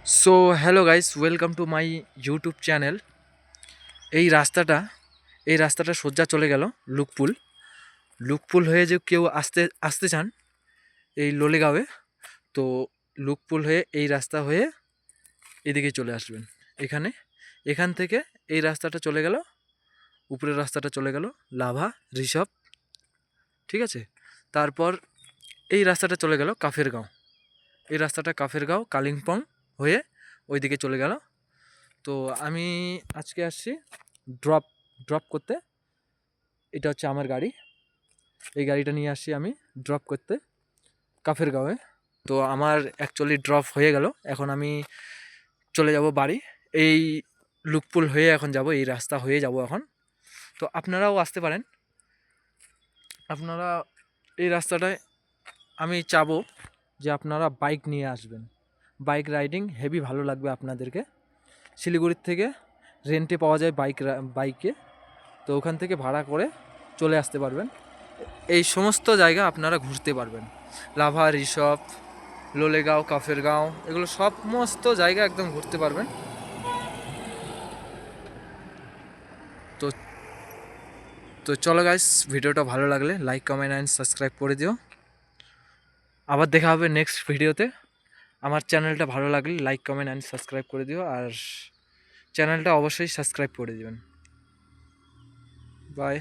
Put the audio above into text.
So hello guys, welcome to my YouTube channel. এই রাস্তাটা এই রাস্তাটা সোজা চলে গেল লুকপুল। লুকপুল হয়ে যে কেউ আসতে আসতে চান এই লোলেগাঁওয়ে, তো লুকপুল হয়ে এই রাস্তা হয়ে এদিকে চলে আসবেন। এখানে এখান থেকে এই রাস্তাটা চলে গেল, উপরের রাস্তাটা চলে গেল লাভা ঋষভ, ঠিক আছে। তারপর এই রাস্তাটা চলে গেল কাফেরগাঁও। এই রাস্তাটা কাফেরগাঁও কালিম্পং হয়ে ওইদিকে চলে গেল। তো আমি আজকে আসছি ড্রপ ড্রপ করতে। এটা হচ্ছে আমার গাড়ি, এই গাড়িটা নিয়ে আসছি আমি ড্রপ করতে কাফেরগাঁওয়ে। তো আমার অ্যাকচুয়ালি ড্রপ হয়ে গেল, এখন আমি চলে যাব বাড়ি। এই লুকপুল হয়ে এখন যাব, এই রাস্তা হয়ে যাব এখন। তো আপনারাও আসতে পারেন, আপনারা এই রাস্তাটায় আমি চাবো যে আপনারা বাইক নিয়ে আসবেন। বাইক রাইডিং হেভি ভালো লাগবে আপনাদেরকে। শিলিগুড়ির থেকে রেন্টে পাওয়া যায় বাইকে, তো ওখান থেকে ভাড়া করে চলে আসতে পারবেন। এই সমস্ত জায়গা আপনারা ঘুরতে পারবেন, লাভা ঋষভ, লোলেগাঁও, কাফেরগাঁও, এগুলো সমস্ত জায়গা একদম ঘুরতে পারবেন। তো তো চলো গাইস, ভিডিওটা ভালো লাগলে লাইক কমেন্ট অ্যান্ড সাবস্ক্রাইব করে দিও। আবার দেখা হবে নেক্সট ভিডিওতে। আমার চ্যানেলটা ভালো লাগলে লাইক কমেন্ট অ্যান্ড সাবস্ক্রাইব করে দিও, আর চ্যানেলটা অবশ্যই সাবস্ক্রাইব করে দিবেন। বাই।